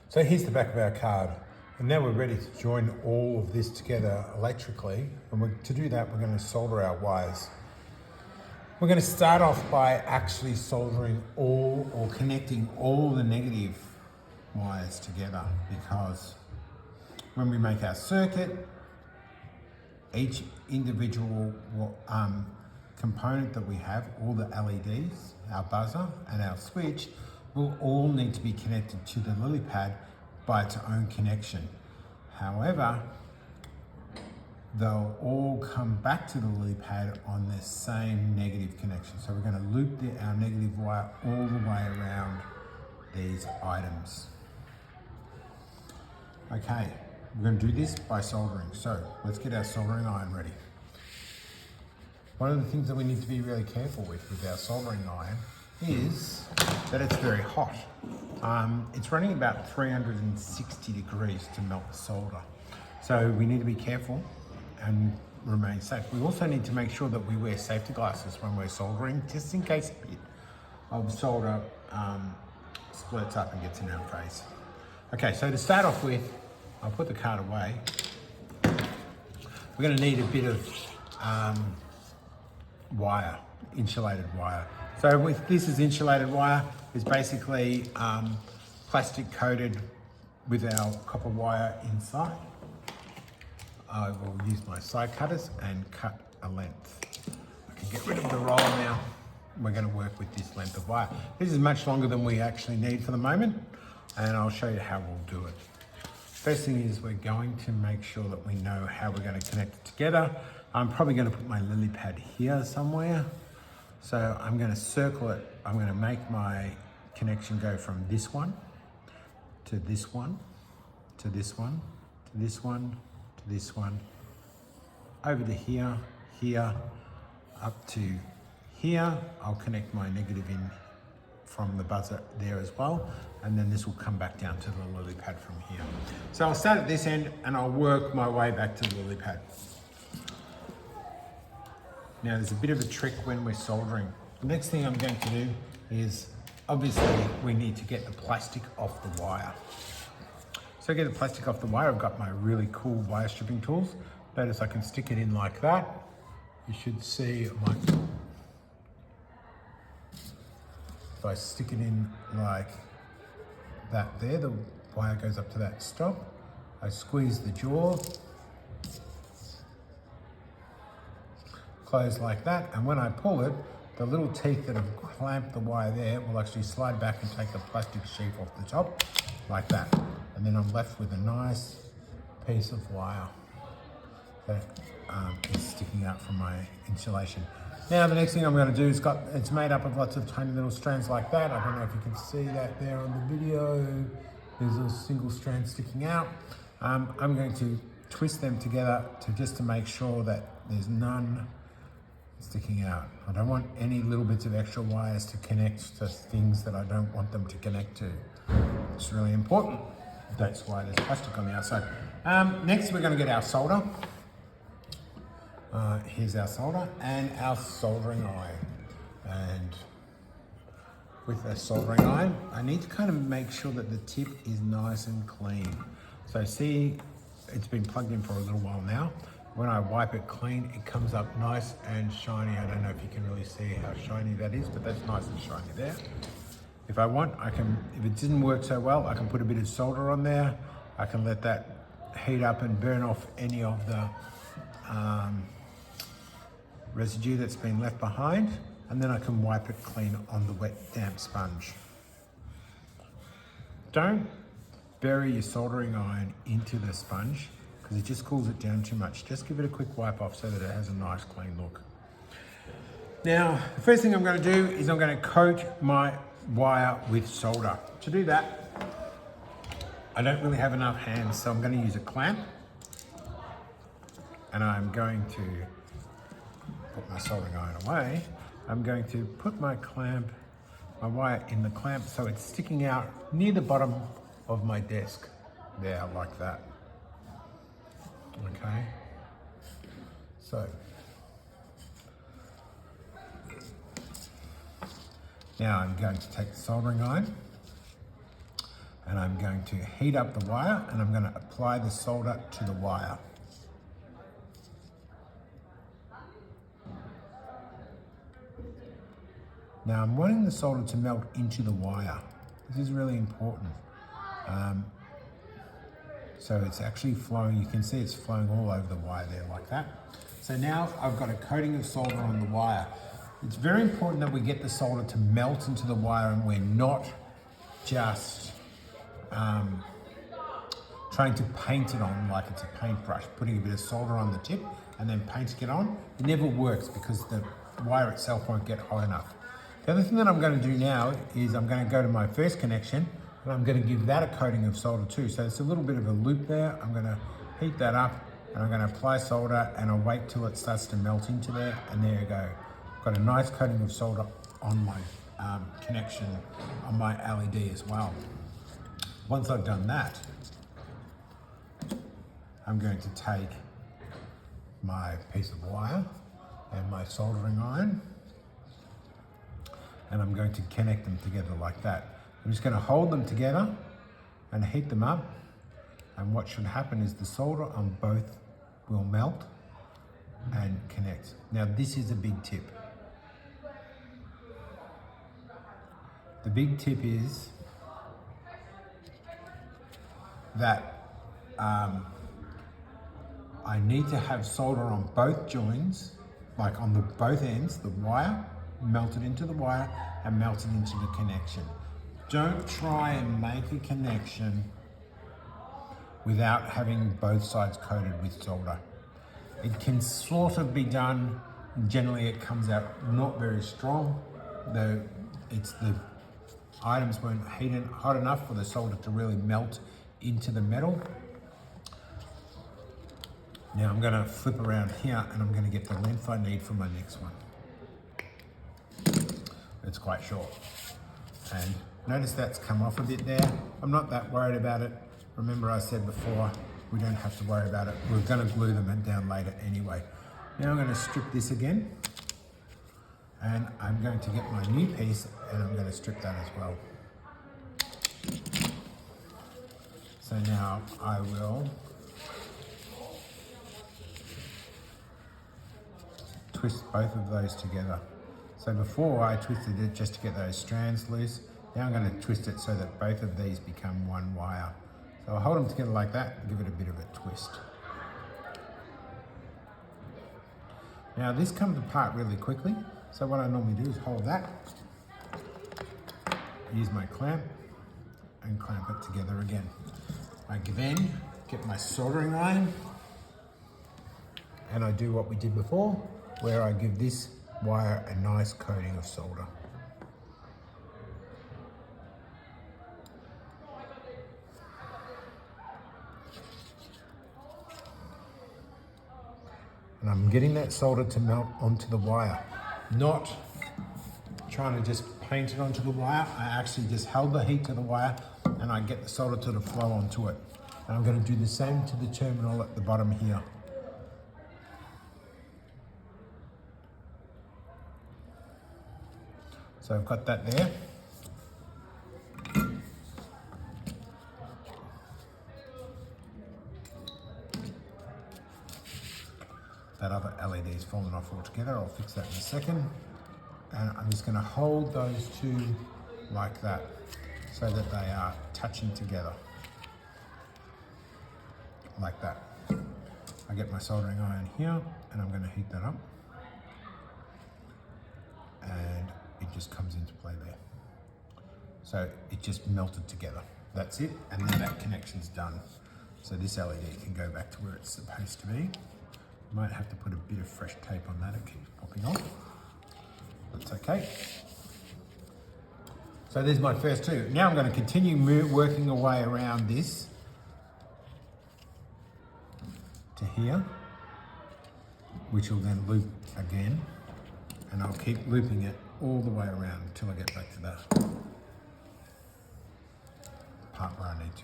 So here's the back of our card. And now we're ready to join all of this together electrically. And to do that, we're going to solder our wires. We're going to start off by actually soldering all or connecting all the negative wires together, because when we make our circuit, each individual component that we have, all the LEDs, our buzzer and our switch, will all need to be connected to the lily pad by its own connection. However, they'll all come back to the lily pad on the same negative connection. So we're going to loop our negative wire all the way around these items. Okay, we're going to do this by soldering. So let's get our soldering iron ready. One of the things that we need to be really careful with our soldering iron is that it's very hot. It's running about 360 degrees to melt the solder. So we need to be careful and remain safe. We also need to make sure that we wear safety glasses when we're soldering, just in case a bit of solder splurts up and gets in our face. Okay, so to start off with, I'll put the card away. We're going to need a bit of wire, insulated wire. So this is insulated wire. It's basically plastic coated with our copper wire inside. I will use my side cutters and cut a length. I can get rid of the roller now. We're going to work with this length of wire. This is much longer than we actually need for the moment, and I'll show you how we'll do it. First thing is we're going to make sure that we know how we're going to connect it together. I'm probably going to put my lily pad here somewhere. So I'm going to circle it. I'm going to make my connection go from this one to this one, to this one, to this one, to this one, over to here, here, up to here. I'll connect my negative in from the buzzer there as well. And then this will come back down to the lily pad from here. So I'll start at this end and I'll work my way back to the lily pad. Now there's a bit of a trick when we're soldering. The next thing I'm going to do is, obviously we need to get the plastic off the wire. So to get the plastic off the wire, I've got my really cool wire stripping tools. Notice I can stick it in like that. You should see my, if I stick it in like that there, the wire goes up to that stop. I squeeze the jaw, close like that, and when I pull it, the little teeth that have clamped the wire there will actually slide back and take the plastic sheath off the top, like that. And then I'm left with a nice piece of wire that is sticking out from my insulation. Now the next thing I'm going to do is it's made up of lots of tiny little strands like that. I don't know if you can see that there on the video. There's a single strand sticking out. I'm going to twist them together just to make sure that there's none sticking out. I don't want any little bits of extra wires to connect to things that I don't want them to connect to. It's really important. That's why there's plastic on the outside. Next we're going to get our solder. Here's our solder and our soldering iron. And with a soldering iron, I need to kind of make sure that the tip is nice and clean. So see, it's been plugged in for a little while now. When I wipe it clean, it comes up nice and shiny. I don't know if you can really see how shiny that is, but that's nice and shiny there. If I want, I can, if it didn't work so well, I can put a bit of solder on there. I can let that heat up and burn off any of the residue that's been left behind, and then I can wipe it clean on the wet, damp sponge. Don't bury your soldering iron into the sponge because it just cools it down too much. Just give it a quick wipe off so that it has a nice clean look. Now, the first thing I'm going to do is I'm going to coat my wire with solder. To do that, I don't really have enough hands, so I'm going to use a clamp, and I'm going to put my soldering iron away. I'm going to put my wire in the clamp so it's sticking out near the bottom of my desk there, like that. Okay, so now I'm going to take the soldering iron And I'm going to heat up the wire and I'm going to apply the solder to the wire. Now I'm wanting the solder to melt into the wire. This is really important. So it's actually flowing, you can see it's flowing all over the wire there like that. So now I've got a coating of solder on the wire. It's very important that we get the solder to melt into the wire and we're not just trying to paint it on like it's a paintbrush, putting a bit of solder on the tip and then painting it on. It never works because the wire itself won't get hot enough. The other thing that I'm going to do now is I'm going to go to my first connection and I'm going to give that a coating of solder too. So it's a little bit of a loop there. I'm going to heat that up and I'm going to apply solder and I'll wait till it starts to melt into there, and there you go. I've got a nice coating of solder on my connection on my LED as well. Once I've done that, I'm going to take my piece of wire and my soldering iron and I'm going to connect them together like that. I'm just going to hold them together and heat them up, and what should happen is the solder on both will melt and connect. Now this is a big tip. The big tip is that I need to have solder on both joins, like on both ends, the wire, melted into the wire and melted into the connection. Don't try and make a connection without having both sides coated with solder. It can sort of be done. Generally it comes out not very strong, though the items weren't hot enough for the solder to really melt into the metal. Now I'm going to flip around here and I'm going to get the length I need for my next one. It's quite short. And notice that's come off a bit there. I'm not that worried about it. Remember I said before, we don't have to worry about it. We're going to glue them down later anyway. Now I'm going to strip this again. And I'm going to get my new piece and I'm going to strip that as well. So now I will twist both of those together. So before I twisted it just to get those strands loose. Now I'm going to twist it so that both of these become one wire. So I'll hold them together like that and give it a bit of a twist. Now this comes apart really quickly. So what I normally do is hold that, use my clamp and clamp it together again. I then get my soldering iron and I do what we did before, where I give this wire a nice coating of solder. And I'm getting that solder to melt onto the wire, not trying to just paint it onto the wire. I actually just held the heat to the wire and I get the solder to flow onto it. And I'm going to do the same to the terminal at the bottom here. So I've got that there. That other LED is falling off altogether. I'll fix that in a second. And I'm just going to hold those two like that so that they are touching together. Like that. I get my soldering iron here and I'm going to heat that up. And it just comes into play there. So it just melted together. That's it. And then that connection's done. So this LED can go back to where it's supposed to be. Might have to put a bit of fresh tape on that, it keeps popping off. That's okay. So there's my first two. Now I'm going to continue working away around this to here, which will then loop again, and I'll keep looping it all the way around until I get back to the part where I need to.